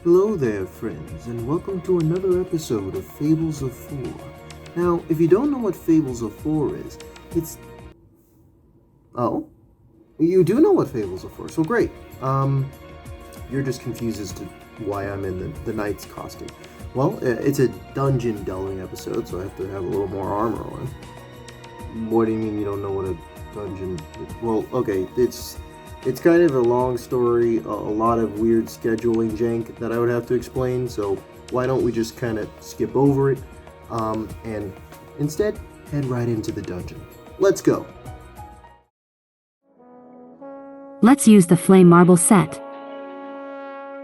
Hello there, friends, and welcome to another episode of Fables of Four. Now, if you don't know what Fables of Four is, it's... Oh? You do know what Fables of Four, so great. You're just confused as to why I'm in the knight's costume. Well, it's a dungeon delving episode, so I have to have a little more armor on. What do you mean you don't know what a dungeon is? Well, okay, it's kind of a long story, a lot of weird scheduling jank that I would have to explain, so why don't we just kind of skip over it, and instead head right into the dungeon. Let's go! Let's use the flame marble set.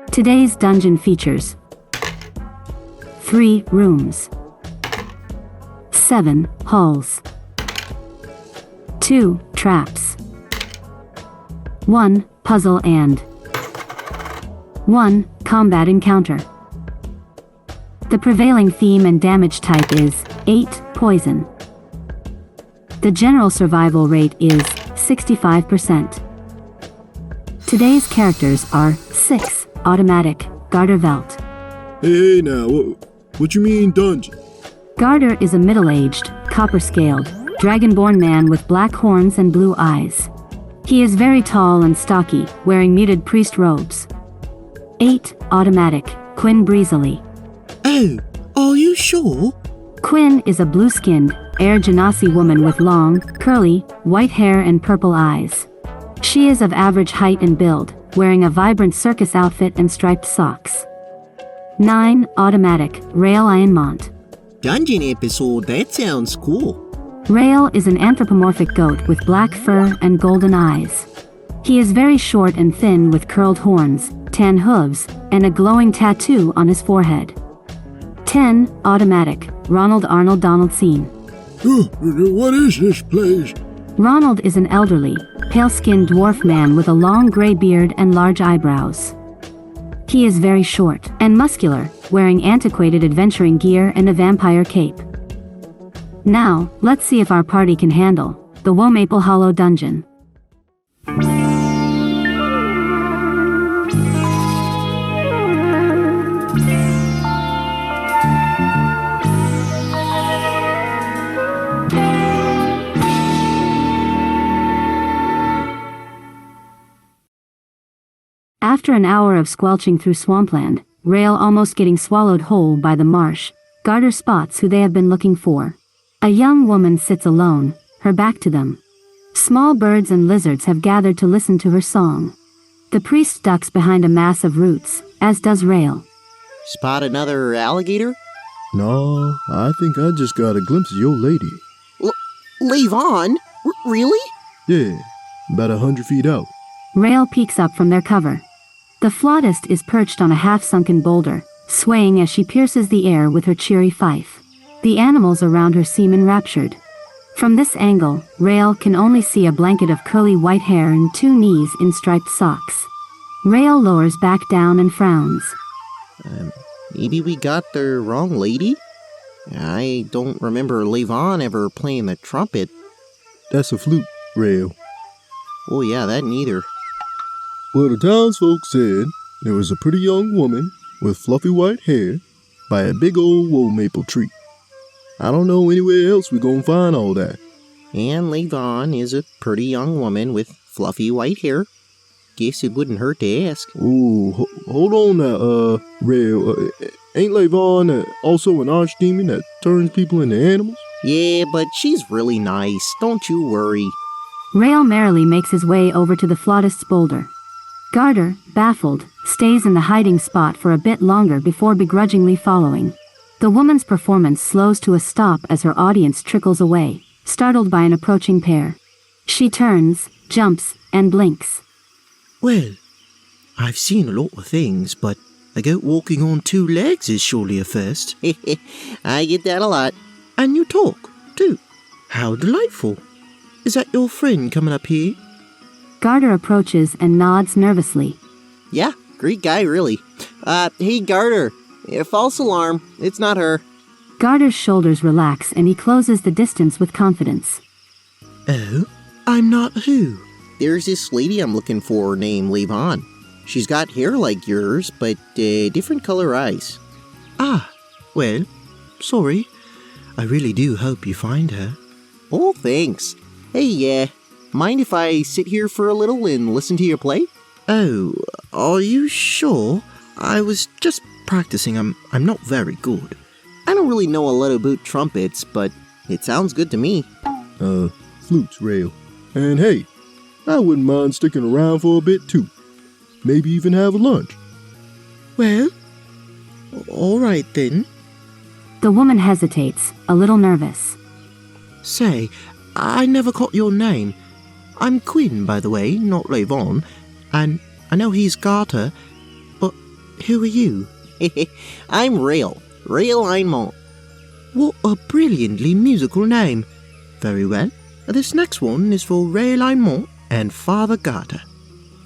Today's dungeon features 3 rooms, 7 halls, 2 traps, 1 puzzle and 1 combat encounter. The prevailing theme and damage type is 8 poison. The general survival rate is 65%. Today's characters are 6 automatic Garder Velt. Hey now, what you mean dungeon? Garder is a middle-aged, copper-scaled, dragonborn man with black horns and blue eyes. He is very tall and stocky, wearing muted priest robes. 8 automatic Qynne breezily. Oh, are you sure? Qynne is a blue-skinned, genasi woman with long, curly, white hair and purple eyes. She is of average height and build, wearing a vibrant circus outfit and striped socks. 9 automatic Rael. Dungeon episode, that sounds cool. Rael is an anthropomorphic goat with black fur and golden eyes. He is very short and thin with curled horns, tan hooves, and a glowing tattoo on his forehead. 10 automatic Ronuld Donaldson. What is this place? Ronuld is an elderly, pale-skinned dwarf man with a long gray beard and large eyebrows. He is very short and muscular, wearing antiquated adventuring gear and a vampire cape. Now, let's see if our party can handle the Woemaple Hollow Dungeon. After an hour of squelching through swampland, Rael almost getting swallowed whole by the marsh, Garder spots who they have been looking for. A young woman sits alone, her back to them. Small birds and lizards have gathered to listen to her song. The priest ducks behind a mass of roots, as does Rael. Spot another alligator? No, I think I just got a glimpse of your lady. Levon? Really? Yeah, about 100 feet out. Rael peeks up from their cover. The flautist is perched on a half-sunken boulder, swaying as she pierces the air with her cheery fife. The animals around her seem enraptured. From this angle, Rael can only see a blanket of curly white hair and 2 knees in striped socks. Rael lowers back down and frowns. Maybe we got the wrong lady? I don't remember Levon ever playing the trumpet. That's a flute, Rael. Oh yeah, that neither. Well, the townsfolk said there was a pretty young woman with fluffy white hair by a big old woemaple tree. I don't know anywhere else we're gonna find all that. And Levon is a pretty young woman with fluffy white hair. Guess it wouldn't hurt to ask. Ooh, hold on now, Rael. Ain't Levon also an archdemon that turns people into animals? Yeah, but she's really nice, don't you worry. Rael merrily makes his way over to the flautist's boulder. Garder, baffled, stays in the hiding spot for a bit longer before begrudgingly following. The woman's performance slows to a stop as her audience trickles away, startled by an approaching pair. She turns, jumps, and blinks. Well, I've seen a lot of things, but a goat walking on 2 legs is surely a first. I get that a lot. And you talk, too. How delightful. Is that your friend coming up here? Garder approaches and nods nervously. Yeah, great guy, really. Hey, Garder. False alarm. It's not her. Garder's shoulders relax and he closes the distance with confidence. Oh? I'm not who? There's this lady I'm looking for named Levon. She's got hair like yours, but different color eyes. Ah, well, sorry. I really do hope you find her. Oh, thanks. Hey, mind if I sit here for a little and listen to you play? Oh, are you sure? I was just practicing. I'm not very good. I don't really know a lot about trumpets, but it sounds good to me. Flutes, Rael. And hey, I wouldn't mind sticking around for a bit too. Maybe even have a lunch. Well, all right then. The woman hesitates, a little nervous. Say, I never caught your name. I'm Qynne, by the way, not Levon. And I know he's Garder, but who are you? I'm Rael. Rael Einmont. What a brilliantly musical name. Very well. This next one is for Rael Einmont and Father Garder.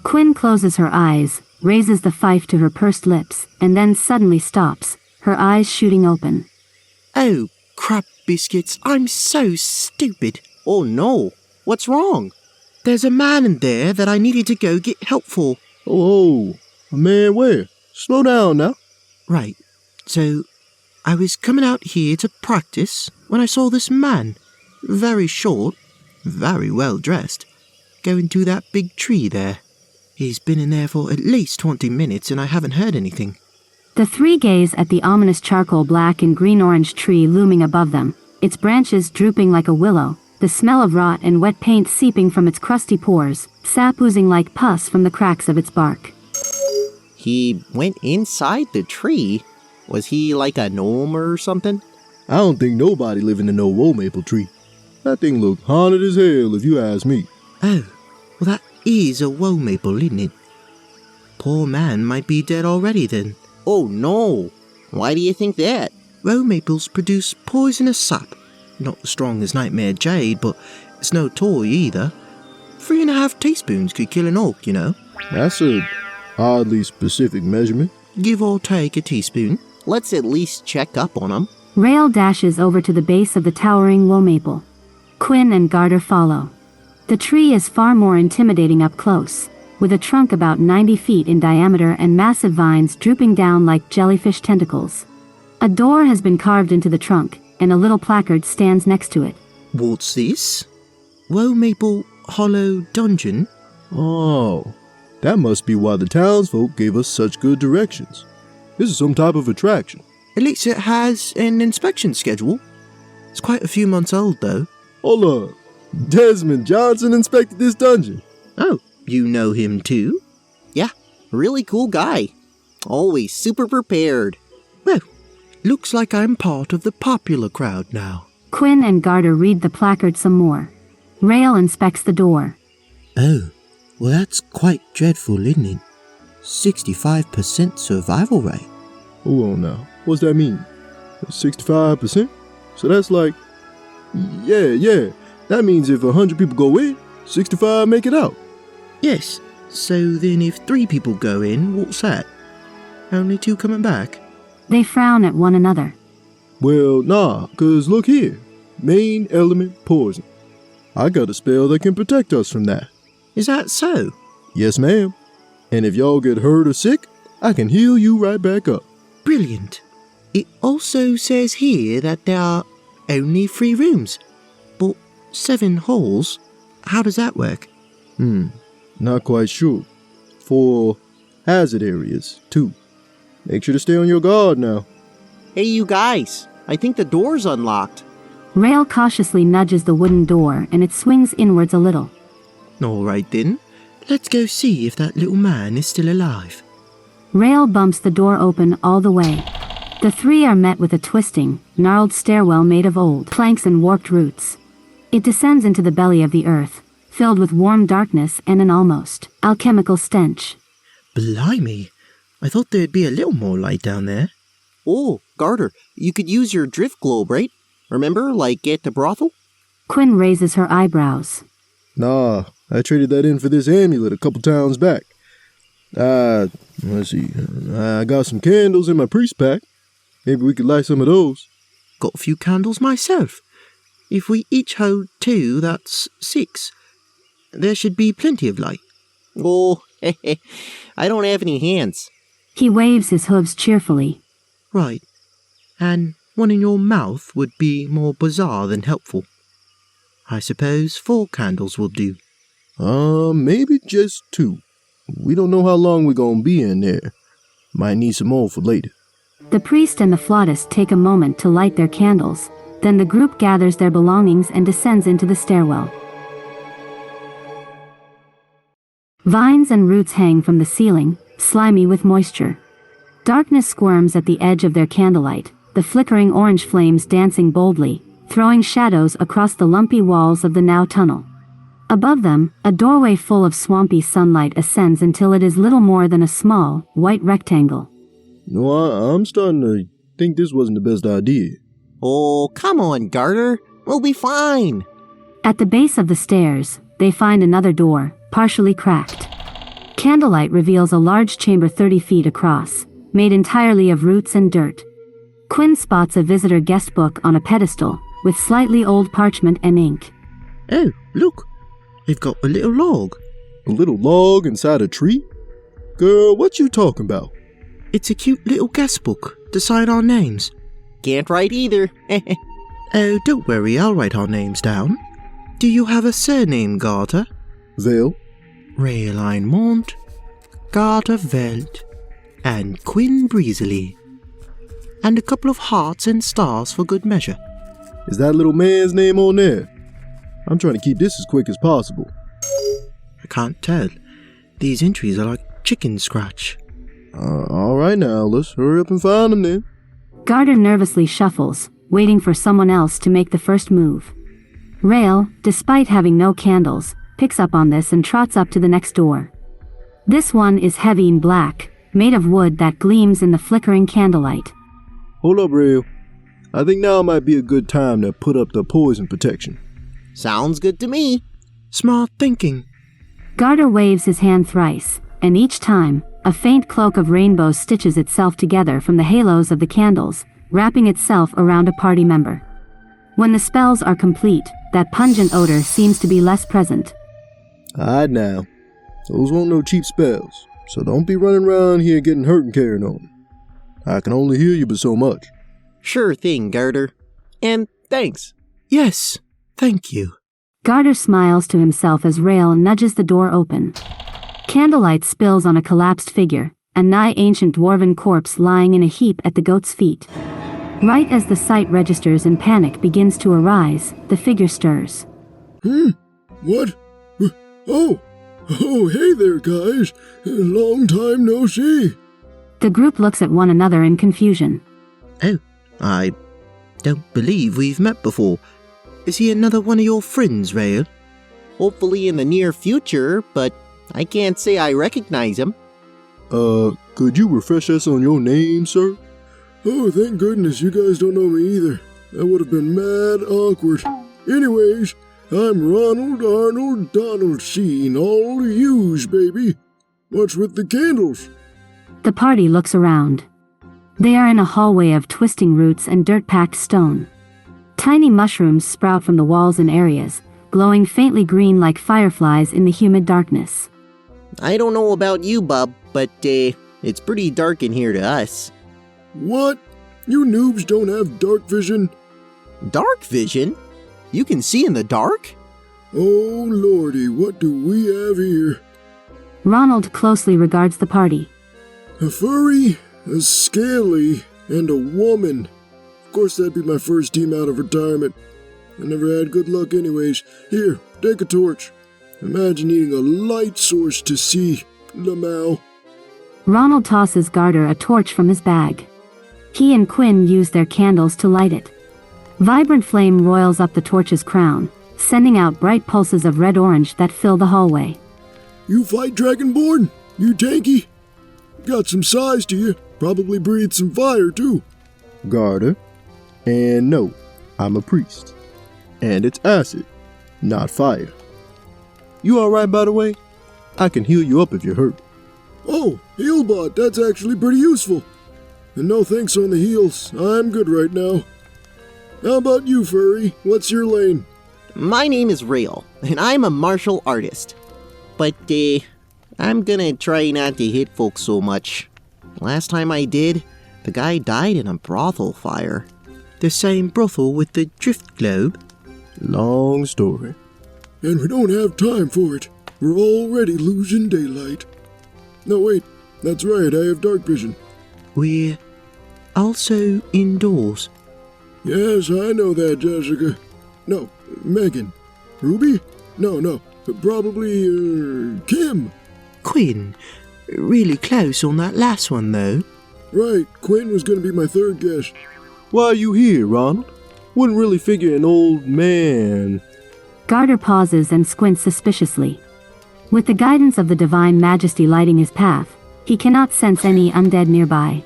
Qynne closes her eyes, raises the fife to her pursed lips, and then suddenly stops, her eyes shooting open. Oh, crap biscuits, I'm so stupid. Oh no, what's wrong? There's a man in there that I needed to go get help for. Oh, a man where? Slow down now. Right, so I was coming out here to practice when I saw this man, very short, very well dressed, going to that big tree there. He's been in there for at least 20 minutes and I haven't heard anything. The three gaze at the ominous charcoal black and green-orange tree looming above them, its branches drooping like a willow, the smell of rot and wet paint seeping from its crusty pores, sap oozing like pus from the cracks of its bark. He went inside the tree? Was he like a gnome or something? I don't think nobody living in no Woemaple tree. That thing looked haunted as hell if you ask me. Oh, well that is a Woemaple, isn't it? Poor man might be dead already then. Oh no! Why do you think that? Woemaples produce poisonous sap. Not as strong as nightmare jade, but it's no toy either. 3.5 teaspoons could kill an orc, you know. That's a oddly specific measurement. Give or take a teaspoon. Let's at least check up on him. Rael dashes over to the base of the towering Woemaple. Qynne and Garder follow. The tree is far more intimidating up close, with a trunk about 90 feet in diameter and massive vines drooping down like jellyfish tentacles. A door has been carved into the trunk, and a little placard stands next to it. What's this? Woemaple Hollow Dungeon? Oh, that must be why the townsfolk gave us such good directions. This is some type of attraction. At least it has an inspection schedule. It's quite a few months old, though. Hold up. Desmond Johnson inspected this dungeon. Oh, you know him too? Yeah, really cool guy. Always super prepared. Well, looks like I'm part of the popular crowd now. Qynne and Garder read the placard some more. Rael inspects the door. Oh, well that's quite dreadful, isn't it? 65% survival rate. Hold on now. What's that mean? 65%? So that's like... Yeah. That means if 100 people go in, 65 make it out. Yes, so then if 3 people go in, what's that? Only 2 coming back? They frown at one another. Well, nah, 'cause look here. Main element poison. I got a spell that can protect us from that. Is that so? Yes, ma'am. And if y'all get hurt or sick, I can heal you right back up. Brilliant. It also says here that there are only 3 rooms, but 7 halls. How does that work? Not quite sure. 4 hazard areas, too. Make sure to stay on your guard now. Hey, you guys. I think the door's unlocked. Rael cautiously nudges the wooden door, and it swings inwards a little. All right then. Let's go see if that little man is still alive. Rael bumps the door open all the way. The 3 are met with a twisting, gnarled stairwell made of old planks and warped roots. It descends into the belly of the earth, filled with warm darkness and an almost alchemical stench. Blimey. I thought there'd be a little more light down there. Oh, Garder, you could use your drift globe, right? Remember, like at the brothel? Qynne raises her eyebrows. Nah, I traded that in for this amulet a couple towns back. Let's see. I got some candles in my priest pack. Maybe we could light some of those. Got a few candles myself. If we each hold 2, that's 6. There should be plenty of light. Oh, I don't have any hands. He waves his hooves cheerfully. Right. And one in your mouth would be more bizarre than helpful. I suppose 4 candles will do. Maybe just 2. We don't know how long we're gonna be in there. Might need some more for later. The priest and the flautist take a moment to light their candles. Then the group gathers their belongings and descends into the stairwell. Vines and roots hang from the ceiling, slimy with moisture. Darkness squirms at the edge of their candlelight, the flickering orange flames dancing boldly, throwing shadows across the lumpy walls of the now tunnel. Above them, a doorway full of swampy sunlight ascends until it is little more than a small, white rectangle. No, I'm starting to think this wasn't the best idea. Oh, come on, Garder. We'll be fine. At the base of the stairs, they find another door, partially cracked. Candlelight reveals a large chamber 30 feet across, made entirely of roots and dirt. Qynne spots a visitor guest book on a pedestal, with slightly old parchment and ink. Oh, look. They've got a little log. A little log inside a tree? Girl, what you talking about? It's a cute little guest book to sign our names. Can't write either. Oh, don't worry, I'll write our names down. Do you have a surname, Garder? Rael. Rael Einmond, Garder Veld, and Qynne Breezily. And a couple of hearts and stars for good measure. Is that little man's name on there? I'm trying to keep this as quick as possible. I can't tell. These entries are like chicken scratch. Alright now, let's hurry up and find them then. Garder nervously shuffles, waiting for someone else to make the first move. Rael, despite having no candles, picks up on this and trots up to the next door. This one is heavy and black, made of wood that gleams in the flickering candlelight. Hold up, Rael. I think now might be a good time to put up the poison protection. Sounds good to me. Smart thinking. Garder waves his hand thrice, and each time, a faint cloak of rainbows stitches itself together from the halos of the candles, wrapping itself around a party member. When the spells are complete, that pungent odor seems to be less present. Alright now. Those won't no cheap spells, so don't be running around here getting hurt and carrying on. I can only heal you but so much. Sure thing, Garder. And thanks. Yes, thank you. Garder smiles to himself as Rael nudges the door open. Candlelight spills on a collapsed figure, a nigh ancient dwarven corpse lying in a heap at the goat's feet. Right as the sight registers and panic begins to arise, the figure stirs. What? Oh, hey there, guys. Long time no see. The group looks at one another in confusion. Oh, I don't believe we've met before. Is he another one of your friends, Rael? Hopefully in the near future, but I can't say I recognize him. Could you refresh us on your name, sir? Oh, thank goodness you guys don't know me either. That would have been mad awkward. Anyways, I'm Ronuld Arnold Donald Sheen, all yous, baby. What's with the candles? The party looks around. They are in a hallway of twisting roots and dirt-packed stone. Tiny mushrooms sprout from the walls in areas, glowing faintly green like fireflies in the humid darkness. I don't know about you, bub, but it's pretty dark in here to us. What? You noobs don't have dark vision? Dark vision? You can see in the dark? Oh, lordy, what do we have here? Ronuld closely regards the party. A furry, a scaly, and a woman. Of course that'd be my first team out of retirement. I never had good luck anyways. Here, take a torch. Imagine needing a light source to see. Lamau. Ronuld tosses Garder a torch from his bag. He and Qynne use their candles to light it. Vibrant flame roils up the torch's crown, sending out bright pulses of red-orange that fill the hallway. You fight dragonborn? You tanky? Got some size to you. Probably breathe some fire, too. Garder. And no, I'm a priest. And it's acid, not fire. You alright, by the way? I can heal you up if you're hurt. Oh, Healbot, that's actually pretty useful. And no thanks on the heals. I'm good right now. How about you, furry? What's your lane? My name is Rael, and I'm a martial artist. But, I'm gonna try not to hit folks so much. Last time I did, the guy died in a brothel fire. The same brothel with the drift globe? Long story. And we don't have time for it. We're already losing daylight. No, wait. That's right, I have dark vision. We're also indoors. Yes, I know that, Jessica. No, Megan. Ruby? No. Probably, Kim. Qynne. Really close on that last one, though. Right, Qynne was going to be my third guess. Why are you here, Ronald? Wouldn't really figure an old man. Garder pauses and squints suspiciously. With the guidance of the divine majesty lighting his path, he cannot sense any undead nearby.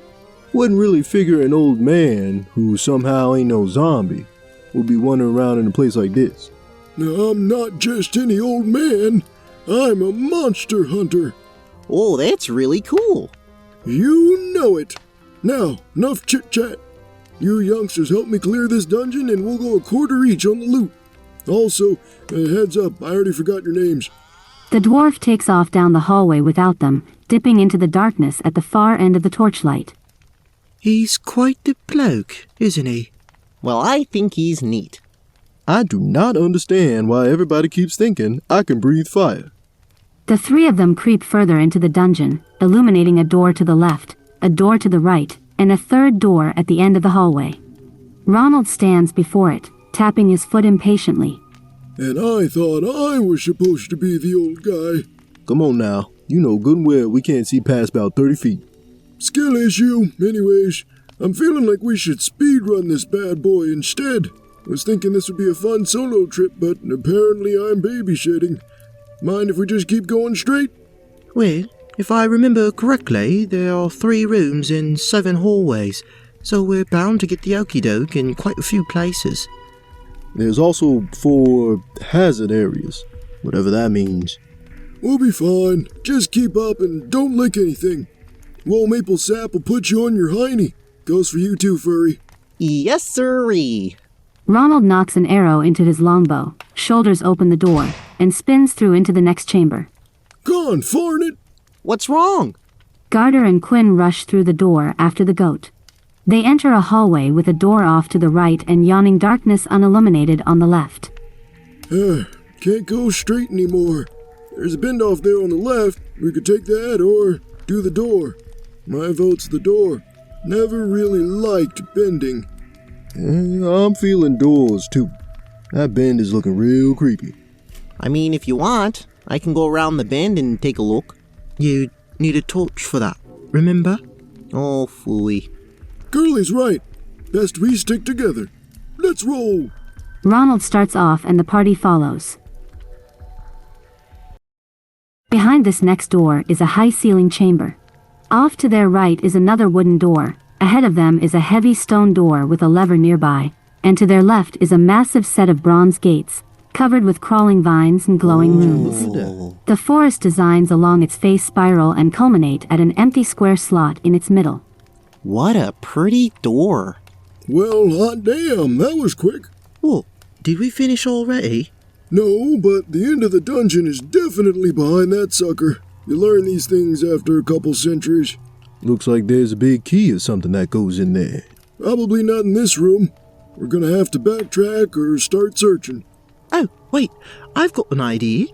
Wouldn't really figure an old man, who somehow ain't no zombie, would be wandering around in a place like this. Now, I'm not just any old man. I'm a monster hunter. Oh, that's really cool. You know it. Now, enough chit-chat. You youngsters help me clear this dungeon and we'll go a quarter each on the loot. Also, heads up, I already forgot your names. The dwarf takes off down the hallway without them, dipping into the darkness at the far end of the torchlight. He's quite the bloke, isn't he? Well, I think he's neat. I do not understand why everybody keeps thinking I can breathe fire. The three of them creep further into the dungeon, illuminating a door to the left, a door to the right, and a third door at the end of the hallway. Ronald stands before it, tapping his foot impatiently. And I thought I was supposed to be the old guy. Come on now, you know good and well we can't see past about 30 feet. Skill issue. Anyways, I'm feeling like we should speedrun this bad boy instead. Was thinking this would be a fun solo trip, but apparently I'm babysitting. Mind if we just keep going straight? Well, if I remember correctly, there are 3 rooms and 7 hallways, so we're bound to get the okie doke in quite a few places. There's also 4 hazard areas, whatever that means. We'll be fine. Just keep up and don't lick anything. Woemaple sap will put you on your hiney. Goes for you too, furry. Yes, sirree. Ronald knocks an arrow into his longbow, shoulders open the door, and spins through into the next chamber. Gone, farn it! What's wrong? Garder and Qynne rush through the door after the goat. They enter a hallway with a door off to the right and yawning darkness unilluminated on the left. Can't go straight anymore. There's a bend off there on the left. We could take that or do the door. My vote's the door. Never really liked bending. I'm feeling doors too. That bend is looking real creepy. I mean, if you want, I can go around the bend and take a look. You need a torch for that, remember? Oh, phooey. Curly's right. Best we stick together. Let's roll. Ronald starts off and the party follows. Behind this next door is a high-ceiling chamber. Off to their right is another wooden door. Ahead of them is a heavy stone door with a lever nearby, and to their left is a massive set of bronze gates, covered with crawling vines and glowing runes. The forest designs along its face spiral and culminate at an empty square slot in its middle. What a pretty door. Well, hot damn, that was quick. What? Did we finish already? No, but the end of the dungeon is definitely behind that sucker. You learn these things after a couple centuries. Looks like there's a big key or something that goes in there. Probably not in this room. We're gonna have to backtrack or start searching. Oh, wait, I've got an idea.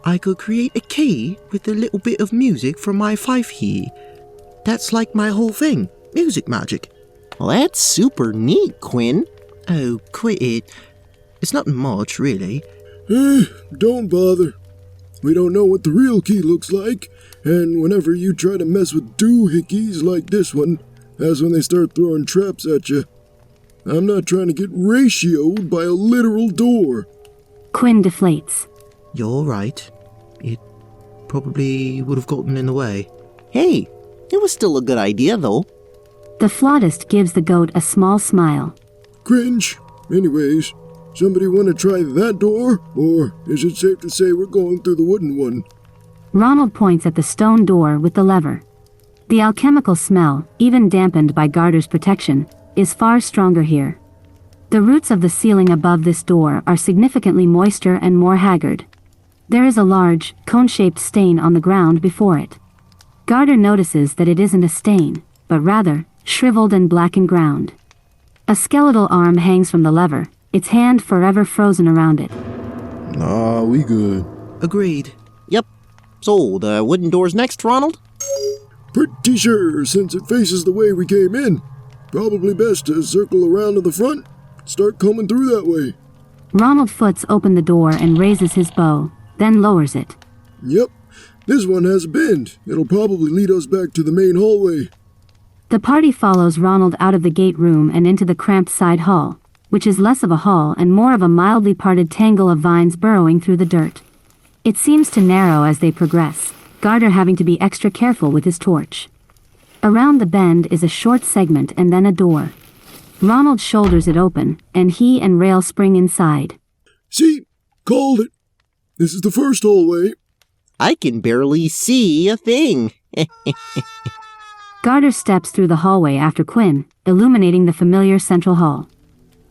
I could create a key with a little bit of music from my fife here. That's like my whole thing, music magic. Well, that's super neat, Qynne. Oh, quit it. It's not much, really. Don't bother. We don't know what the real key looks like, and whenever you try to mess with doohickeys like this one, that's when they start throwing traps at you. I'm not trying to get ratioed by a literal door. Qynne deflates. You're right. It probably would have gotten in the way. Hey, it was still a good idea, though. The flautist gives the goat a small smile. Cringe. Anyways, somebody want to try that door, or is it safe to say we're going through the wooden one? Ronald points at the stone door with the lever. The alchemical smell, even dampened by Garder's protection, is far stronger here. The roots of the ceiling above this door are significantly moister and more haggard. There is a large, cone-shaped stain on the ground before it. Garder notices that it isn't a stain, but rather, shriveled and blackened ground. A skeletal arm hangs from the lever, its hand forever frozen around it. Nah, we good. Agreed. Yep. So, the wooden door's next, Ronuld? Pretty sure, since it faces the way we came in. Probably best to circle around to the front. Start coming through that way. Ronald foots open the door and raises his bow, then lowers it. Yep, this one has a bend. It'll probably lead us back to the main hallway. The party follows Ronald out of the gate room and into the cramped side hall, which is less of a hall and more of a mildly parted tangle of vines burrowing through the dirt. It seems to narrow as they progress, Garder having to be extra careful with his torch. Around the bend is a short segment and then a door. Ronald shoulders it open, and he and Rael spring inside. See? Called it. This is the first hallway. I can barely see a thing. Garder steps through the hallway after Qynne, illuminating the familiar central hall.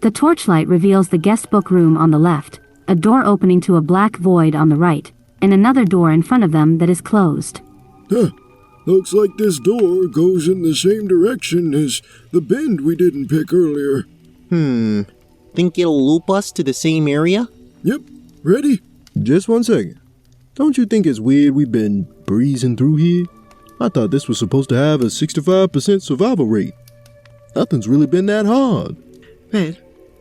The torchlight reveals the guest book room on the left, a door opening to a black void on the right, and another door in front of them that is closed. Huh. Looks like this door goes in the same direction as the bend we didn't pick earlier. Think it'll loop us to the same area? Yep. Ready? Just 1 second. Don't you think it's weird we've been breezing through here? I thought this was supposed to have a 65% survival rate. Nothing's really been that hard. Well,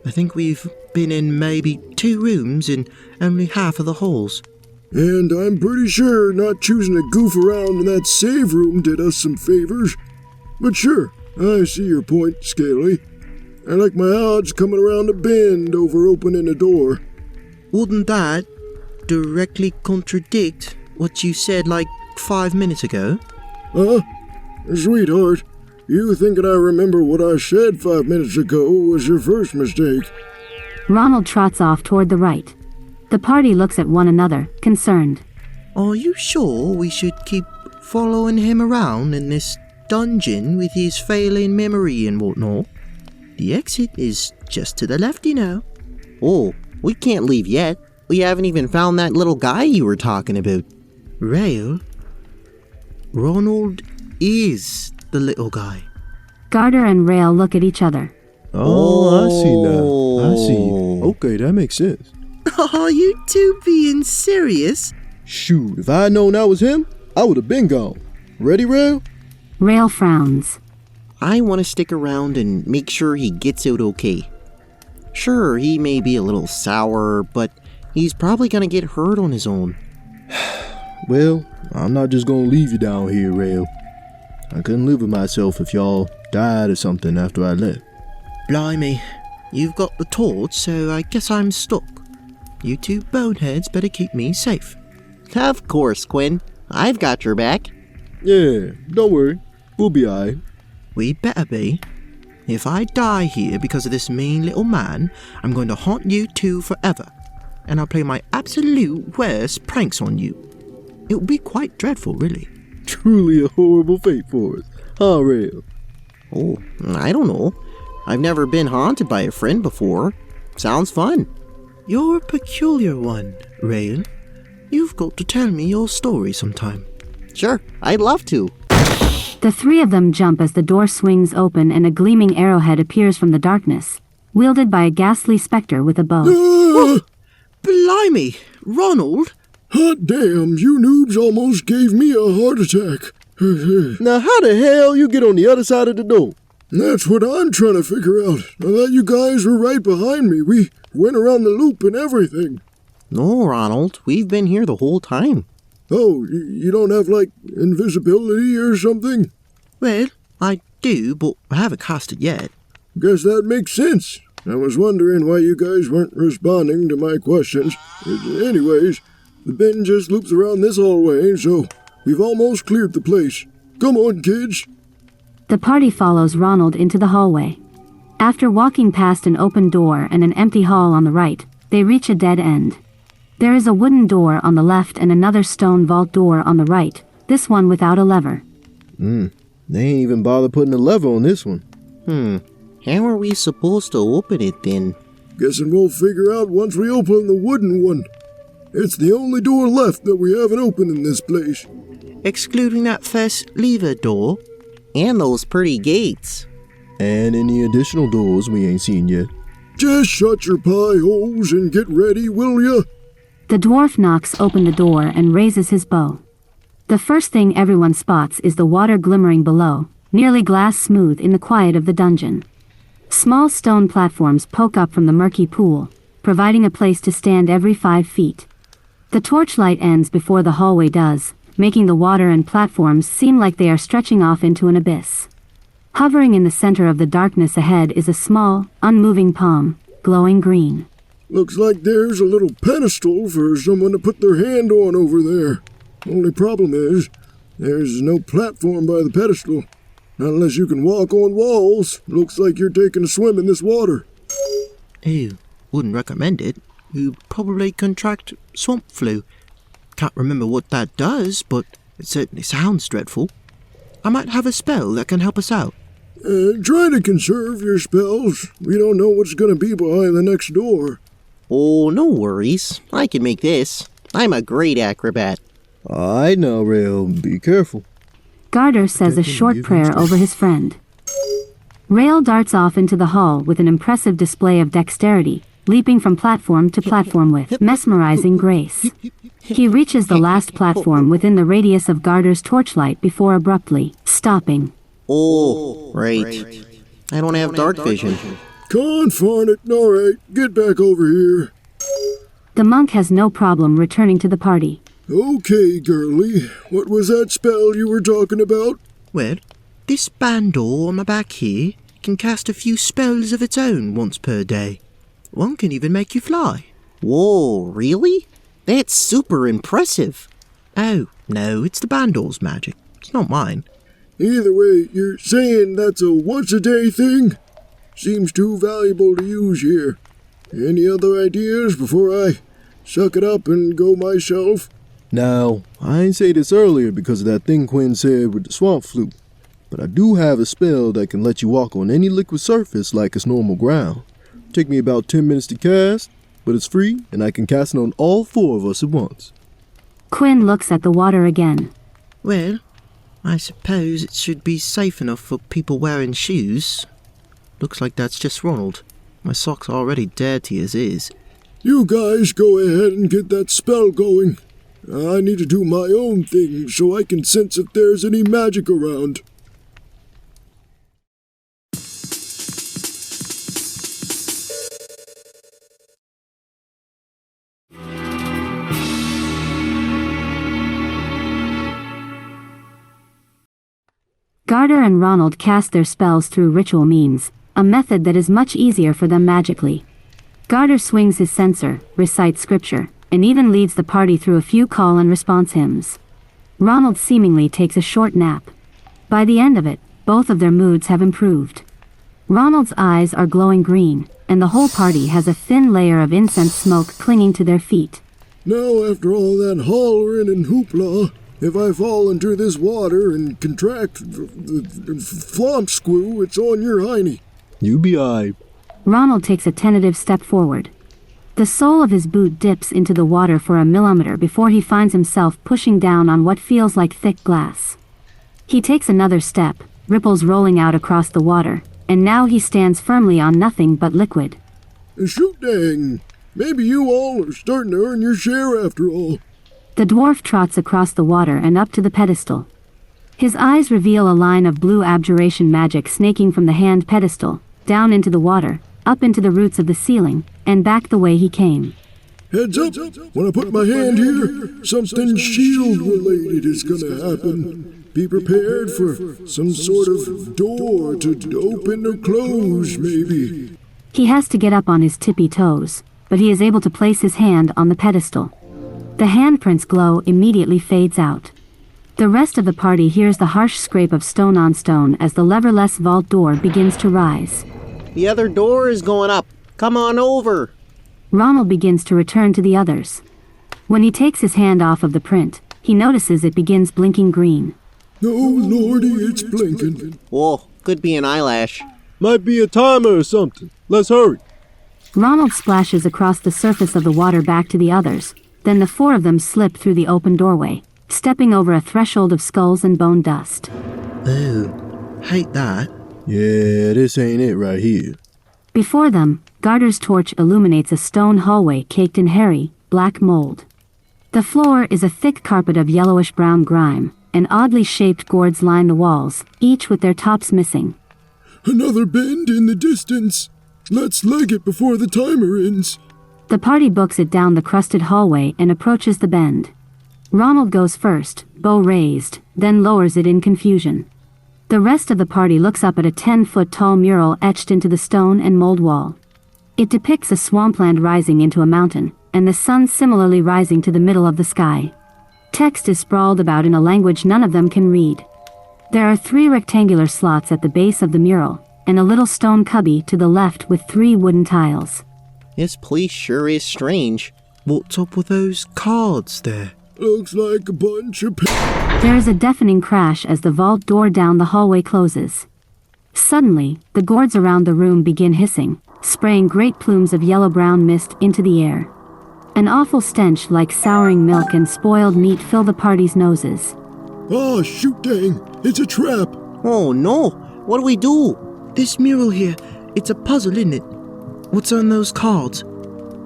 I think we've been in maybe 2 rooms in only half of the halls. And I'm pretty sure not choosing to goof around in that save room did us some favors. But sure, I see your point, Scaly. I like my odds coming around a bend over opening a door. Wouldn't that directly contradict what you said like 5 minutes ago? Huh? Sweetheart, you thinking I remember what I said 5 minutes ago was your first mistake. Ronald trots off toward the right. The party looks at one another, concerned. Are you sure we should keep following him around in this dungeon with his failing memory and whatnot? The exit is just to the left, you know. Oh, we can't leave yet. We haven't even found that little guy you were talking about. Rael? Ronuld is the little guy. Garder and Rael look at each other. Oh, I see now. I see. Okay, that makes sense. Are you two being serious? Shoot, if I had known that was him, I would have been gone. Ready, Rael? Rael frowns. I want to stick around and make sure he gets out okay. Sure, he may be a little sour, but he's probably gonna get hurt on his own. Well, I'm not just gonna leave you down here, Rael. I couldn't live with myself if y'all died or something after I left. Blimey, you've got the torch, so I guess I'm stuck. You two boneheads better keep me safe. Of course, Qynne. I've got your back. Yeah, don't worry. We'll be alright. We better be. If I die here because of this mean little man, I'm going to haunt you two forever. And I'll play my absolute worst pranks on you. It will be quite dreadful, really. Truly a horrible fate for us. Huh, Rael? Oh, I don't know. I've never been haunted by a friend before. Sounds fun. You're a peculiar one, Rael. You've got to tell me your story sometime. Sure, I'd love to. The three of them jump as the door swings open and a gleaming arrowhead appears from the darkness, wielded by a ghastly specter with a bow. Blimey, Ronuld! Hot damn, you noobs almost gave me a heart attack. Now how the hell you get on the other side of the door? That's what I'm trying to figure out. I thought you guys were right behind me. We went around the loop and everything. No, Ronuld, we've been here the whole time. Oh, you don't have, like, invisibility or something? Well, I do, but I haven't cast it yet. Guess that makes sense. I was wondering why you guys weren't responding to my questions. Anyways, the bend just loops around this hallway, so we've almost cleared the place. Come on, kids. The party follows Ronald into the hallway. After walking past an open door and an empty hall on the right, they reach a dead end. There is a wooden door on the left and another stone vault door on the right, this one without a lever. They ain't even bother putting a lever on this one. How are we supposed to open it then? Guessing we'll figure out once we open the wooden one. It's the only door left that we haven't opened in this place. Excluding that first lever door. And those pretty gates. And any additional doors we ain't seen yet. Just shut your pie holes and get ready, will ya? The dwarf knocks open the door and raises his bow. The first thing everyone spots is the water glimmering below, nearly glass smooth in the quiet of the dungeon. Small stone platforms poke up from the murky pool, providing a place to stand every 5 feet. The torchlight ends before the hallway does, making the water and platforms seem like they are stretching off into an abyss. Hovering in the center of the darkness ahead is a small, unmoving palm, glowing green. Looks like there's a little pedestal for someone to put their hand on over there. Only problem is, there's no platform by the pedestal. Not unless you can walk on walls. Looks like you're taking a swim in this water. Ew, wouldn't recommend it. You'd probably contract swamp flu. Can't remember what that does, but it certainly sounds dreadful. I might have a spell that can help us out. Try to conserve your spells. We don't know what's gonna be behind the next door. Oh, no worries. I can make this. I'm a great acrobat. Alright now, Rael, be careful. Garder says a short prayer over his friend. Rael darts off into the hall with an impressive display of dexterity, leaping from platform to platform with mesmerizing grace. He reaches the last platform within the radius of Garder's torchlight before abruptly stopping. Oh, right. I don't have dark vision. Confound it. Alright, get back over here. The monk has no problem returning to the party. Okay, girlie. What was that spell you were talking about? Well, this bandor on my back here can cast a few spells of its own once per day. One can even make you fly. Whoa, really? That's super impressive. Oh, no, it's the bandor's magic. It's not mine. Either way, you're saying that's a once-a-day thing? Seems too valuable to use here. Any other ideas before I suck it up and go myself? Now, I ain't say this earlier because of that thing Qynne said with the swamp flu, but I do have a spell that can let you walk on any liquid surface like it's normal ground. Take me about 10 minutes to cast, but it's free and I can cast it on all 4 of us at once. Qynne looks at the water again. Well, I suppose it should be safe enough for people wearing shoes. Looks like that's just Ronuld. My socks are already dirty as is. You guys go ahead and get that spell going. I need to do my own thing so I can sense if there's any magic around. Garder and Ronuld cast their spells through ritual means, a method that is much easier for them magically. Garder swings his censer, recites scripture, and even leads the party through a few call and response hymns. Ronuld seemingly takes a short nap. By the end of it, both of their moods have improved. Ronald's eyes are glowing green, and the whole party has a thin layer of incense smoke clinging to their feet. Now, after all that hollering and hoopla, if I fall into this water and contract flomp squew, it's on your hiney. You be aight. Ronuld takes a tentative step forward. The sole of his boot dips into the water for a millimeter before he finds himself pushing down on what feels like thick glass. He takes another step, ripples rolling out across the water, and now he stands firmly on nothing but liquid. Shoot dang! Maybe you all are starting to earn your share after all. The dwarf trots across the water and up to the pedestal. His eyes reveal a line of blue abjuration magic snaking from the hand pedestal, down into the water, up into the roots of the ceiling, and back the way he came. Heads up! When I put my hand here, something shield-related is gonna happen. Be prepared for some sort of door to open or close, maybe. He has to get up on his tippy toes, but he is able to place his hand on the pedestal. The handprint's glow immediately fades out. The rest of the party hears the harsh scrape of stone on stone as the leverless vault door begins to rise. The other door is going up. Come on over. Ronald begins to return to the others. When he takes his hand off of the print, he notices it begins blinking green. Oh, lordy, it's blinking. Whoa, could be an eyelash. Might be a timer or something. Let's hurry. Ronald splashes across the surface of the water back to the others, Then the four of them slip through the open doorway, stepping over a threshold of skulls and bone dust. Oh, hate that. Yeah, this ain't it right here. Before them, Garder's torch illuminates a stone hallway caked in hairy, black mold. The floor is a thick carpet of yellowish-brown grime, and oddly shaped gourds line the walls, each with their tops missing. Another bend in the distance. Let's leg it before the timer ends. The party books it down the crusted hallway and approaches the bend. Ronuld goes first, bow raised, then lowers it in confusion. The rest of the party looks up at a 10-foot-tall mural etched into the stone and mold wall. It depicts a swampland rising into a mountain, and the sun similarly rising to the middle of the sky. Text is sprawled about in a language none of them can read. There are 3 rectangular slots at the base of the mural, and a little stone cubby to the left with 3 wooden tiles. This place sure is strange. What's up with those cards there? Looks like a bunch of... There is a deafening crash as the vault door down the hallway closes. Suddenly, the gourds around the room begin hissing, spraying great plumes of yellow-brown mist into the air. An awful stench like souring milk and spoiled meat fill the party's noses. Ah, shoot dang. It's a trap. Oh no, what do we do? This mural here, it's a puzzle, isn't it? What's on those cards?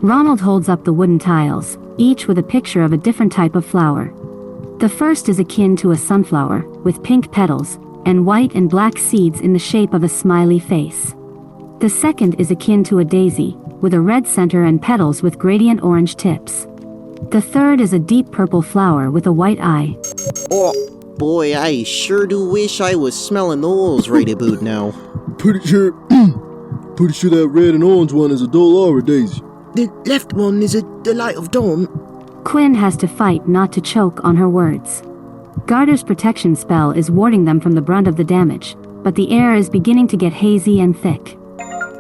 Ronuld holds up the wooden tiles, each with a picture of a different type of flower. The first is akin to a sunflower, with pink petals, and white and black seeds in the shape of a smiley face. The second is akin to a daisy, with a red center and petals with gradient orange tips. The third is a deep purple flower with a white eye. Oh, boy, I sure do wish I was smelling those right about now. Pretty sure that red and orange one is a Dolora daisy. The left one is a Delight of Dawn. Qynne has to fight not to choke on her words. Garder's protection spell is warding them from the brunt of the damage, but the air is beginning to get hazy and thick.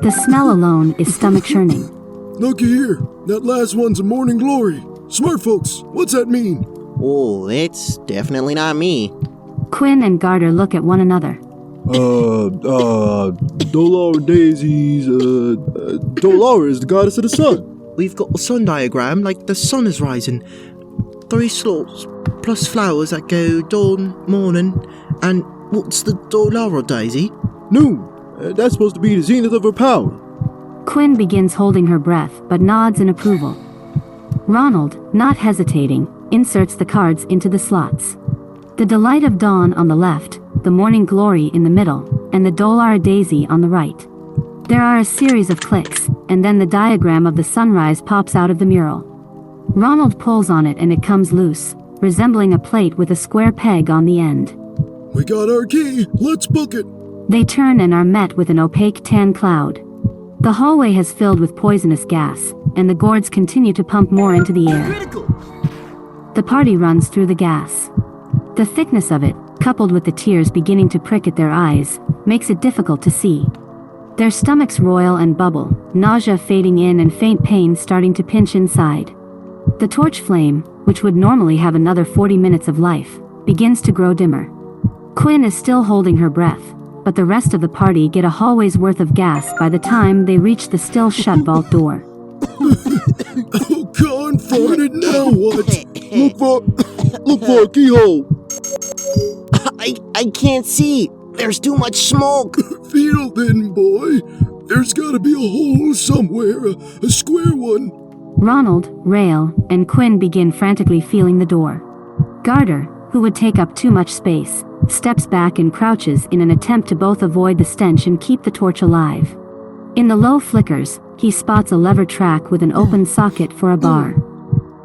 The smell alone is stomach-churning. Looky here. That last one's a morning glory. Smart folks, what's that mean? Oh, it's definitely not me. Qynne and Garder look at one another. Dolora daisies, Dolora is the goddess of the sun. We've got a sun diagram like the sun is rising. 3 slots, plus flowers that go dawn, morning, and what's the Dolora daisy? Noon. That's supposed to be the zenith of her power. Qynne begins holding her breath, but nods in approval. Ronuld, not hesitating, inserts the cards into the slots. The Delight of Dawn on the left, the Morning Glory in the middle, and the Dolora Daisy on the right. There are a series of clicks, and then the diagram of the sunrise pops out of the mural. Ronuld pulls on it and it comes loose, resembling a plate with a square peg on the end. We got our key. Let's book it. They turn and are met with an opaque tan cloud. The hallway has filled with poisonous gas, and the gourds continue to pump more into the air. The party runs through the gas. The thickness of it, coupled with the tears beginning to prick at their eyes, makes it difficult to see. Their stomachs roil and bubble, nausea fading in and faint pain starting to pinch inside. The torch flame, which would normally have another 40 minutes of life, begins to grow dimmer. Qynne is still holding her breath, but the rest of the party get a hallway's worth of gas by the time they reach the still shut vault door. Oh, confound it, now what? Look for a keyhole. I can't see. There's too much smoke. Feel then, boy. There's gotta be a hole somewhere, a square one. Ronuld, Rael, and Qynne begin frantically feeling the door. Garder, who would take up too much space, steps back and crouches in an attempt to both avoid the stench and keep the torch alive. In the low flickers, he spots a lever track with an open socket for a bar.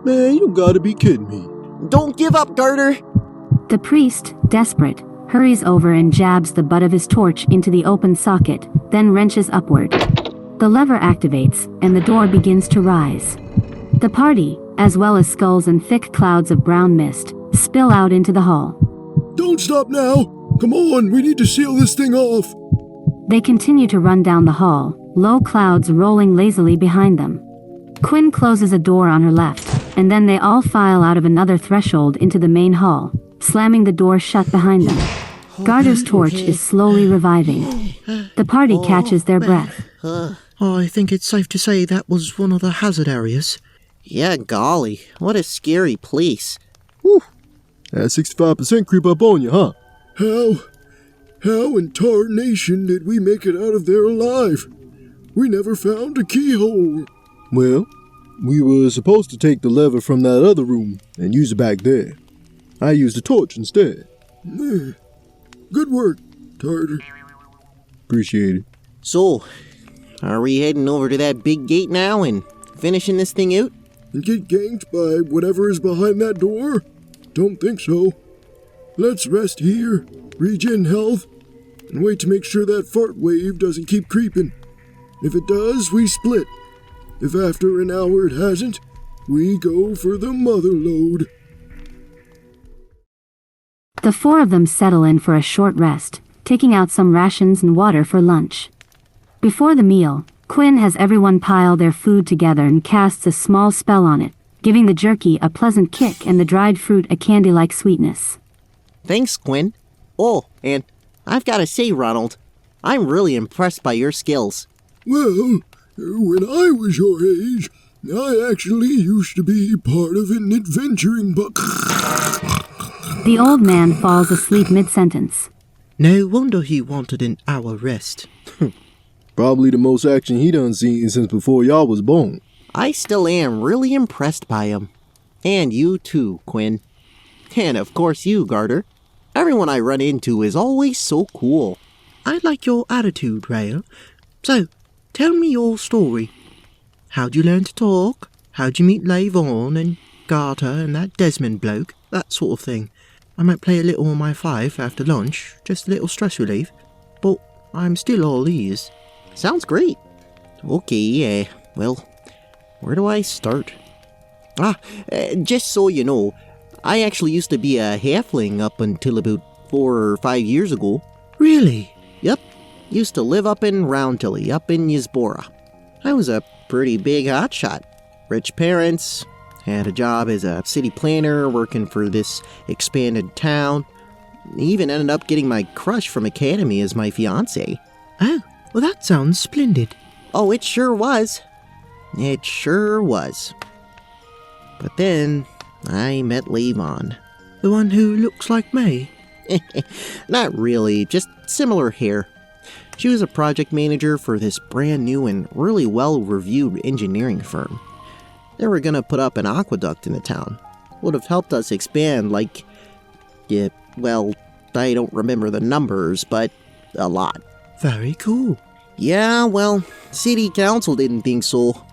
Man, you gotta be kidding me. Don't give up, Garder. The priest, desperate, hurries over and jabs the butt of his torch into the open socket, then wrenches upward. The lever activates, and the door begins to rise. The party, as well as skulls and thick clouds of brown mist, spill out into the hall. Don't stop now. Come on, we need to seal this thing off. They continue to run down the hall, low clouds rolling lazily behind them. Qynne closes a door on her left, and then they all file out of another threshold into the main hall, slamming the door shut behind them. Garder's torch is slowly reviving. The party catches their breath. I think it's safe to say that was one of the hazard areas. Yeah, golly, what a scary place. Whew. That 65% creep up on you, huh? How in tarnation did we make it out of there alive? We never found a keyhole. Well, we were supposed to take the lever from that other room and use it back there. I used a torch instead. Good work, Tartar. Appreciate it. So, are we heading over to that big gate now and finishing this thing out? And get ganked by whatever is behind that door? Don't think so. Let's rest here, regen health, and wait to make sure that fart wave doesn't keep creeping. If it does, we split. If after an hour it hasn't, we go for the mother lode. The four of them settle in for a short rest, taking out some rations and water for lunch. Before the meal, Qynne has everyone pile their food together and casts a small spell on it, giving the jerky a pleasant kick and the dried fruit a candy-like sweetness. Thanks, Qynne. Oh, and I've got to say, Ronuld, I'm really impressed by your skills. Well, when I was your age, I actually used to be part of an adventuring The old man falls asleep mid-sentence. No wonder he wanted an hour rest. Probably the most action he done seen since before y'all was born. I still am really impressed by him. And you too, Qynne. And of course you, Garder. Everyone I run into is always so cool. I like your attitude, Rael. So, tell me your story. How'd you learn to talk? How'd you meet Levon and Garder and that Desmond bloke? That sort of thing. I might play a little on my fife after lunch, just a little stress relief. But I'm still all ears. Sounds great. Okay, well, where do I start? Just so you know, I actually used to be a halfling up until about 4 or 5 years ago. Really? Yep, used to live up in Roundtilly, up in Ysbora. I was a pretty big hotshot. Rich parents, had a job as a city planner working for this expanded town. Even ended up getting my crush from Academy as my fiancé. Oh, well that sounds splendid. Oh, it sure was. It sure was. But then I met Levon. The one who looks like me? Not really, just similar hair. She was a project manager for this brand new and really well-reviewed engineering firm. They were gonna put up an aqueduct in the town. Would have helped us expand like, well, I don't remember the numbers, but a lot. Very cool. Yeah, well, city council didn't think so.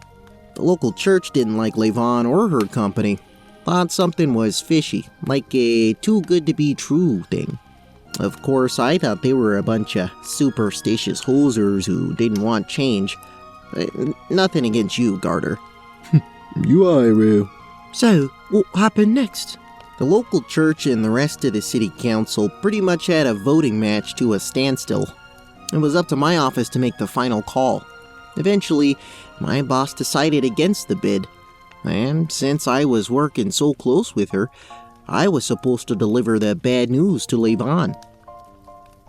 The local church didn't like Levon or her company. Thought something was fishy, like a too good to be true thing. Of course, I thought they were a bunch of superstitious hosers who didn't want change. Nothing against you, Garder. You are, Rael. So, what happened next? The local church and the rest of the city council pretty much had a voting match to a standstill. It was up to my office to make the final call. Eventually, my boss decided against the bid. And since I was working so close with her, I was supposed to deliver the bad news to Levon.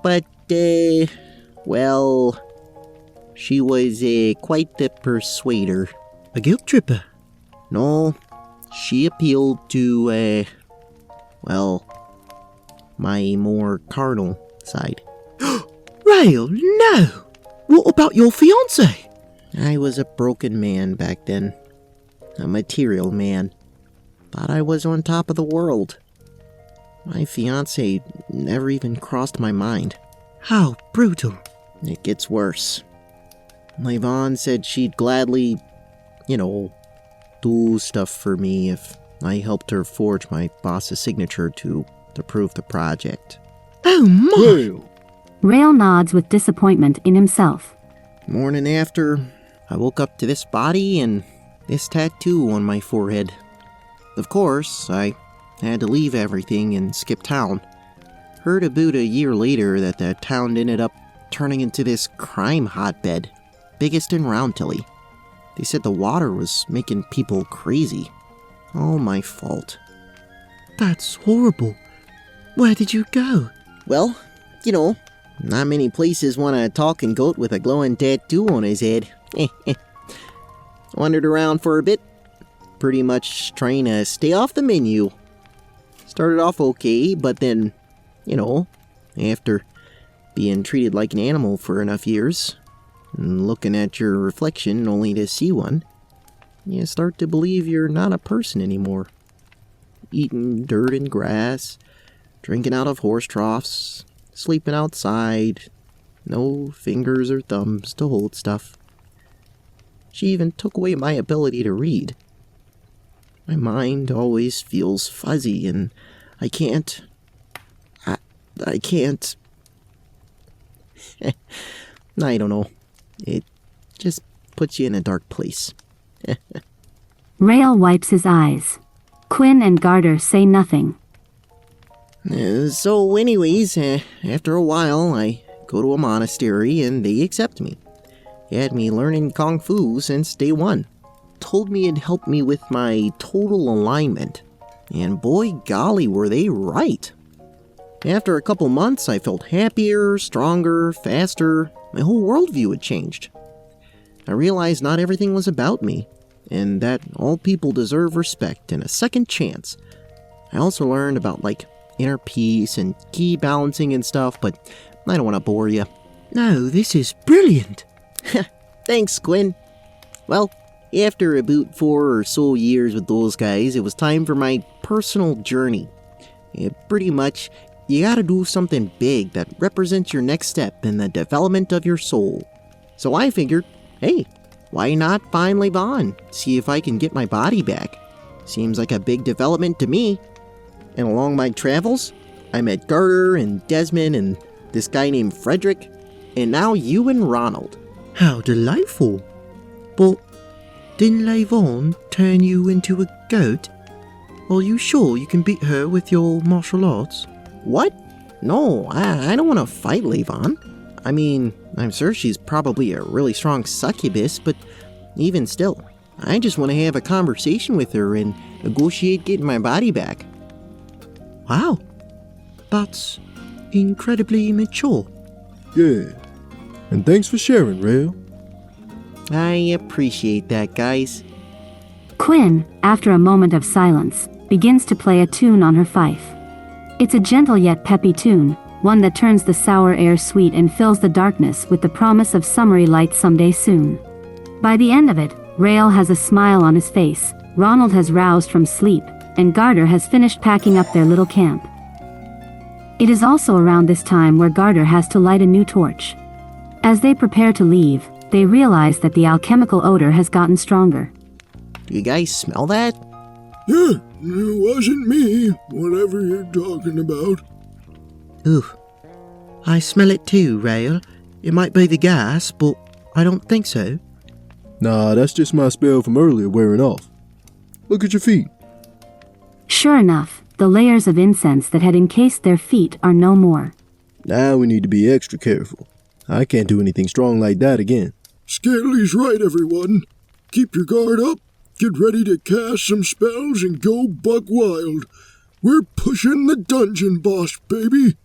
But, well, she was quite the persuader. A guilt tripper? No, she appealed to, well, my more carnal side. Rael, no! What about your fiancé? I was a broken man back then. A material man. Thought I was on top of the world. My fiancé never even crossed my mind. How brutal. It gets worse. Levon said she'd gladly, do stuff for me if I helped her forge my boss's signature to approve the project. Oh my! Rael. Rael nods with disappointment in himself. Morning after, I woke up to this body and this tattoo on my forehead. Of course, I had to leave everything and skip town. Heard about a year later that the town ended up turning into this crime hotbed, biggest in Roundtilly. They said the water was making people crazy. All my fault. That's horrible. Where did you go? Well, not many places want a talking goat with a glowing tattoo on his head. Wandered around for a bit. pretty much trying to stay off the menu. Started off okay, but then, after being treated like an animal for enough years, and looking at your reflection only to see one, you start to believe you're not a person anymore. Eating dirt and grass, drinking out of horse troughs, sleeping outside, no fingers or thumbs to hold stuff. She even took away my ability to read. My mind always feels fuzzy, and I can't... I don't know. It just puts you in a dark place. Rael wipes his eyes. Qynne and Garder say nothing. So anyways, after a while, I go to a monastery and they accept me. Had me learning Kung Fu since day one. Told me it'd help me with my total alignment. And boy golly, were they right. After a couple months, I felt happier, stronger, faster. My whole worldview had changed. I realized not everything was about me, and that all people deserve respect and a second chance. I also learned about, inner peace and ki balancing and stuff, but I don't want to bore you. No, this is brilliant. Thanks, Qynne. Well, after about 4 or so years with those guys, it was time for my personal journey. Pretty much, you gotta do something big that represents your next step in the development of your soul. So I figured, hey, why not find Levon? See if I can get my body back. Seems like a big development to me. And along my travels, I met Garder and Desmond and this guy named Frederick, and now you and Ronuld. How delightful. But didn't Levon turn you into a goat? Are you sure you can beat her with your martial arts? What? No, I don't want to fight Levon. I mean, I'm sure she's probably a really strong succubus, but even still, I just want to have a conversation with her and negotiate getting my body back. Wow, that's incredibly mature. Yeah, and thanks for sharing, Rael. I appreciate that, guys. Qynne, after a moment of silence, begins to play a tune on her fife. It's a gentle yet peppy tune, one that turns the sour air sweet and fills the darkness with the promise of summery light someday soon. By the end of it, Rael has a smile on his face, Ronuld has roused from sleep, and Garder has finished packing up their little camp. It is also around this time where Garder has to light a new torch. As they prepare to leave, they realize that the alchemical odor has gotten stronger. You guys smell that? Yeah, it wasn't me, whatever you're talking about. Ooh, I smell it too, Rael. It might be the gas, but I don't think so. Nah, that's just my spell from earlier wearing off. Look at your feet. Sure enough, the layers of incense that had encased their feet are no more. Now we need to be extra careful. I can't do anything strong like that again. Scaly's right, everyone. Keep your guard up, get ready to cast some spells, and go buck wild. We're pushing the dungeon boss, baby.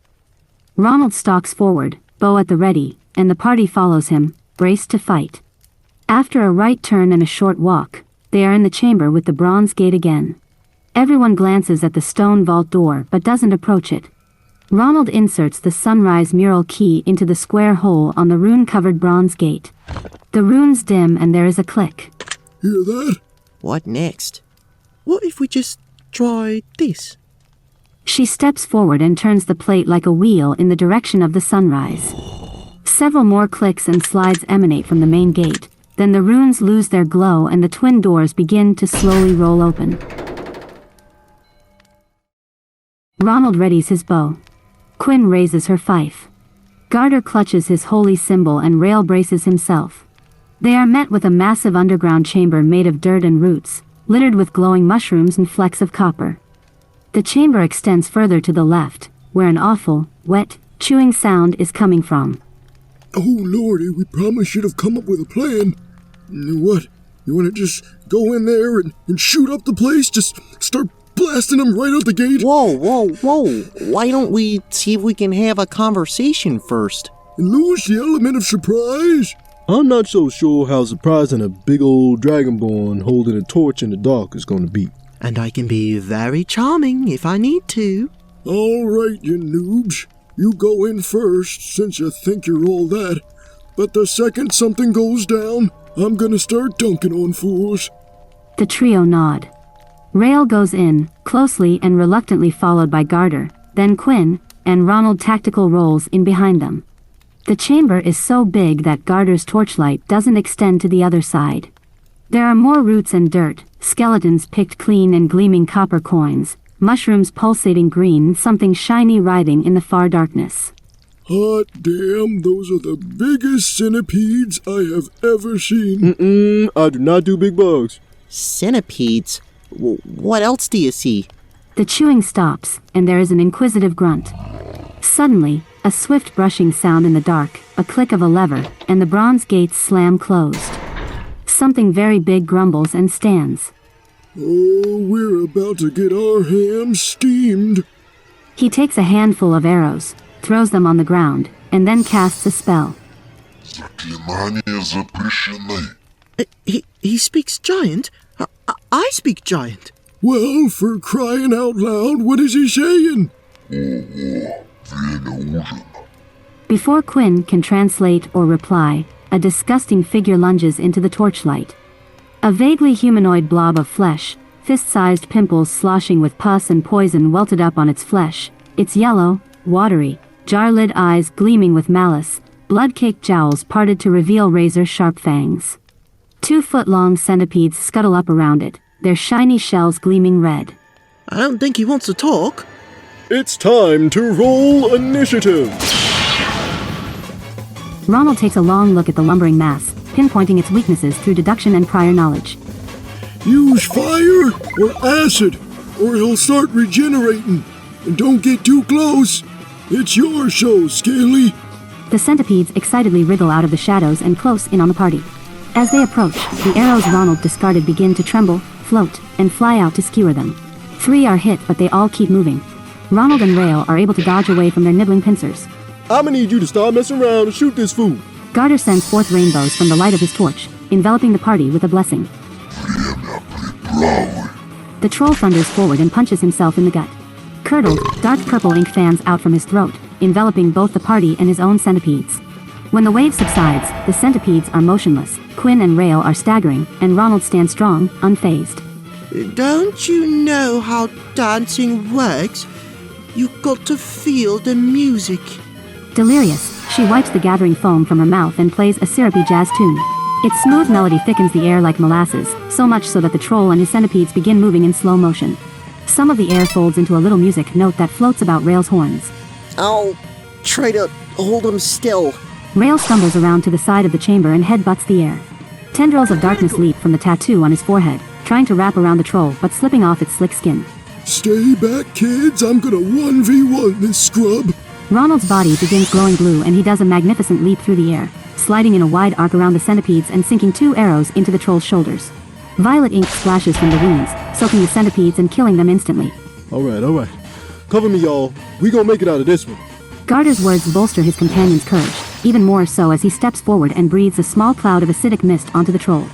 Ronuld stalks forward, bow at the ready, and the party follows him, braced to fight. After a right turn and a short walk, they are in the chamber with the bronze gate again. Everyone glances at the stone vault door but doesn't approach it. Ronuld inserts the sunrise mural key into the square hole on the rune-covered bronze gate. The runes dim and there is a click. Hear that? What next? What if we just try this? She steps forward and turns the plate like a wheel in the direction of the sunrise. Several more clicks and slides emanate from the main gate. Then the runes lose their glow and the twin doors begin to slowly roll open. Ronuld readies his bow. Qynne raises her fife. Garder clutches his holy symbol and Rael braces himself. They are met with a massive underground chamber made of dirt and roots, littered with glowing mushrooms and flecks of copper. The chamber extends further to the left, where an awful, wet, chewing sound is coming from. Oh, lordy, we probably should have come up with a plan. What? You want to just go in there and shoot up the place? Just start blasting them right out the gate? Whoa. Why don't we see if we can have a conversation first? And lose the element of surprise? I'm not so sure how surprising a big old dragonborn holding a torch in the dark is going to be. And I can be very charming if I need to. All right, you noobs. You go in first, since you think you're all that. But the second something goes down, I'm gonna start dunking on fools. The trio nod. Rael goes in, closely and reluctantly followed by Garder, then Qynne, and Ronuld tactical rolls in behind them. The chamber is so big that Garder's torchlight doesn't extend to the other side. There are more roots and dirt, skeletons picked clean and gleaming copper coins, mushrooms pulsating green, something shiny writhing in the far darkness. Hot damn, those are the biggest centipedes I have ever seen. I do not do big bugs. Centipedes? What else do you see? The chewing stops, and there is an inquisitive grunt. Suddenly, a swift brushing sound in the dark, a click of a lever, and the bronze gates slam closed. Something very big grumbles and stands. Oh, we're about to get our hams steamed. He takes a handful of arrows, throws them on the ground, and then casts a spell. He speaks giant? I speak giant. Well, for crying out loud, what is he saying? Before Qynne can translate or reply, a disgusting figure lunges into the torchlight. A vaguely humanoid blob of flesh, fist-sized pimples sloshing with pus and poison welted up on its flesh, its yellow, watery, jar-lid eyes gleaming with malice, blood-caked jowls parted to reveal razor-sharp fangs. 2-foot-long centipedes scuttle up around it, their shiny shells gleaming red. I don't think he wants to talk. It's time to roll initiative. Ronuld takes a long look at the lumbering mass, pinpointing its weaknesses through deduction and prior knowledge. Use fire or acid, or he'll start regenerating. And don't get too close. It's your show, Scaly. The centipedes excitedly wriggle out of the shadows and close in on the party. As they approach, the arrows Ronuld discarded begin to tremble, float, and fly out to skewer them. 3 are hit, but they all keep moving. Ronuld and Rael are able to dodge away from their nibbling pincers. I'ma need you to stop messing around and shoot this fool. Garder sends forth rainbows from the light of his torch, enveloping the party with a blessing. The troll thunders forward and punches himself in the gut. Curdled, dark purple ink fans out from his throat, enveloping both the party and his own centipedes. When the wave subsides, the centipedes are motionless, Qynne and Rael are staggering, and Ronuld stands strong, unfazed. Don't you know how dancing works? You've got to feel the music. Delirious, she wipes the gathering foam from her mouth and plays a syrupy jazz tune. Its smooth melody thickens the air like molasses, so much so that the troll and his centipedes begin moving in slow motion. Some of the air folds into a little music note that floats about Rael's horns. I'll try to hold him still. Rael stumbles around to the side of the chamber and headbutts the air. Tendrils of darkness leap from the tattoo on his forehead, trying to wrap around the troll but slipping off its slick skin. Stay back, kids. I'm gonna 1v1 this scrub. Ronald's body begins glowing blue and he does a magnificent leap through the air, sliding in a wide arc around the centipedes and sinking 2 arrows into the troll's shoulders. Violet ink splashes from the wounds, soaking the centipedes and killing them instantly. Alright. Cover me, y'all. We gonna make it out of this one. Garder's words bolster his companion's courage, even more so as he steps forward and breathes a small cloud of acidic mist onto the troll.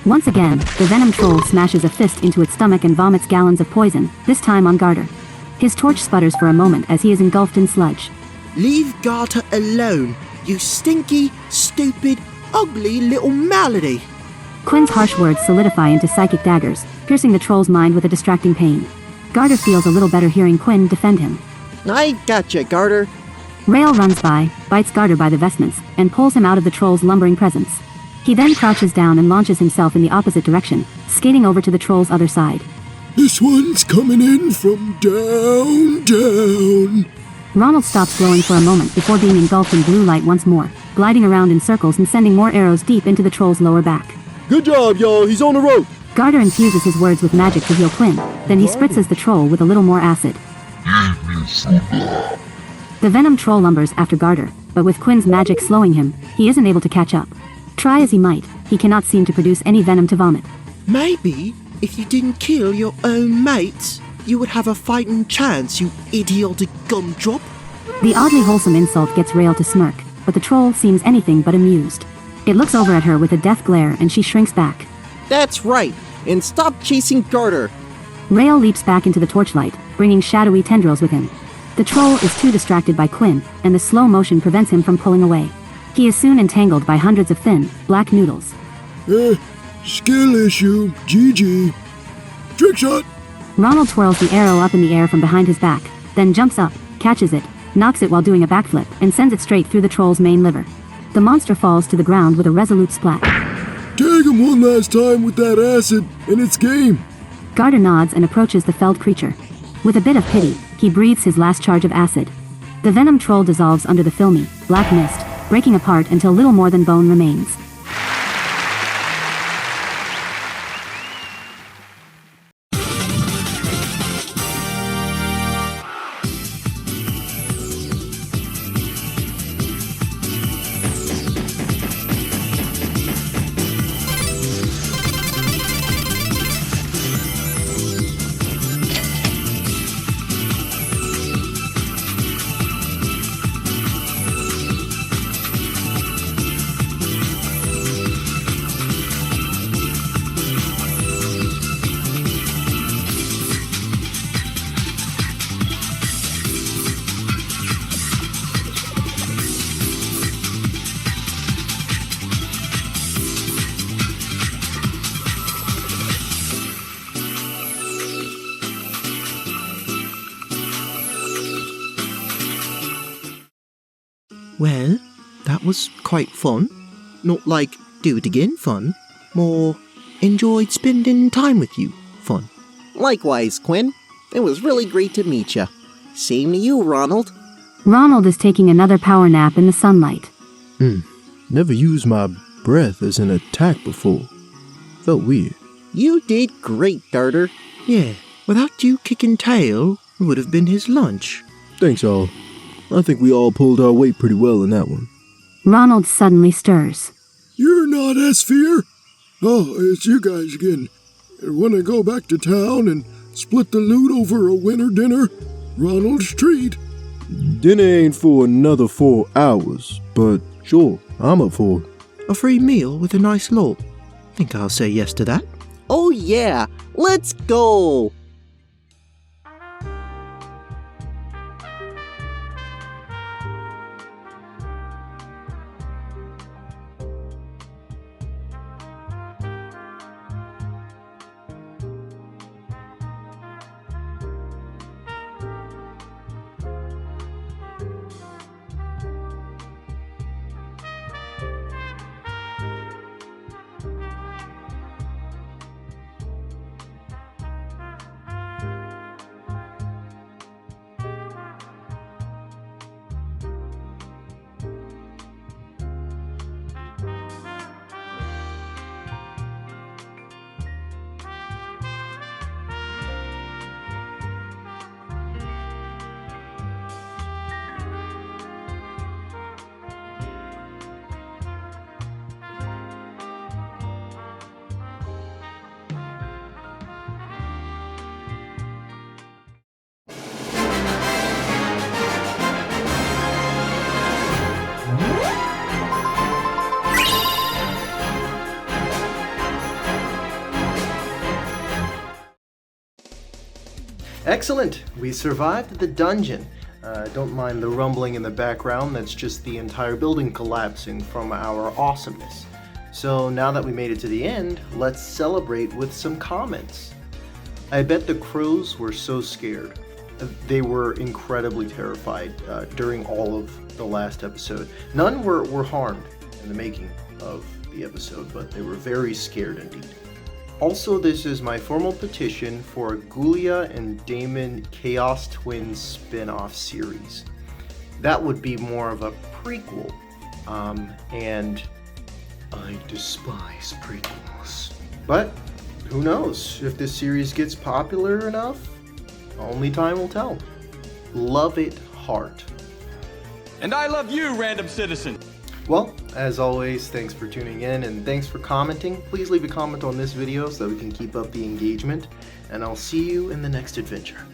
Once again, the venom troll smashes a fist into its stomach and vomits gallons of poison, this time on Garder. His torch sputters for a moment as he is engulfed in sludge. Leave Garder alone, you stinky, stupid, ugly little malady. Qynne's harsh words solidify into psychic daggers, piercing the troll's mind with a distracting pain. Garder feels a little better hearing Qynne defend him. I gotcha, Garder. Rael runs by, bites Garder by the vestments, and pulls him out of the troll's lumbering presence. He then crouches down and launches himself in the opposite direction, skating over to the troll's other side. This one's coming in from down. Ronuld stops glowing for a moment before being engulfed in blue light once more, gliding around in circles and sending more arrows deep into the troll's lower back. Good job, y'all. He's on the rope. Garder infuses his words with magic to heal Qynne, then he spritzes the troll with a little more acid. The venom troll lumbers after Garder, but with Qynne's magic slowing him, he isn't able to catch up. Try as he might, he cannot seem to produce any venom to vomit. Maybe if you didn't kill your own mates, you would have a fighting chance, you idiotic gumdrop. The oddly wholesome insult gets Rael to smirk, but the troll seems anything but amused. It looks over at her with a death glare and she shrinks back. That's right, and stop chasing Garder. Rael leaps back into the torchlight, bringing shadowy tendrils with him. The troll is too distracted by Qynne, and the slow motion prevents him from pulling away. He is soon entangled by hundreds of thin, black noodles. Skill issue. GG. Trick shot. Ronuld twirls the arrow up in the air from behind his back, then jumps up, catches it, knocks it while doing a backflip, and sends it straight through the troll's main liver. The monster falls to the ground with a resolute splat. Tag him one last time with that acid, and it's game. Garder nods and approaches the felled creature. With a bit of pity, he breathes his last charge of acid. The venom troll dissolves under the filmy, black mist, breaking apart until little more than bone remains. Well, that was quite fun. Not like do it again fun. More enjoyed spending time with you fun. Likewise, Qynne. It was really great to meet you. Same to you, Ronuld. Ronuld is taking another power nap in the sunlight. Never used my breath as an attack before. Felt weird. You did great, Garder. Yeah, without you kicking tail, it would have been his lunch. Thanks, all. I think we all pulled our weight pretty well in that one. Ronuld suddenly stirs. You're not Sphere? Oh, it's you guys again. Want to go back to town and split the loot over a winter dinner? Ronald's treat. Dinner ain't for another 4 hours, but sure, I'm up for it. A free meal with a nice lord. Think I'll say yes to that. Oh yeah, let's go! Excellent! We survived the dungeon. Don't mind the rumbling in the background, that's just the entire building collapsing from our awesomeness. So now that we made it to the end, let's celebrate with some comments. I bet the crows were so scared. They were incredibly terrified during all of the last episode. None were harmed in the making of the episode, but they were very scared indeed. Also, this is my formal petition for a Ghoulia and Damon Chaos Twins spin-off series. That would be more of a prequel, and I despise prequels. But who knows, if this series gets popular enough, only time will tell. Love it hard. And I love you, random citizen. Well, as always, thanks for tuning in and thanks for commenting. Please leave a comment on this video so that we can keep up the engagement, and I'll see you in the next adventure.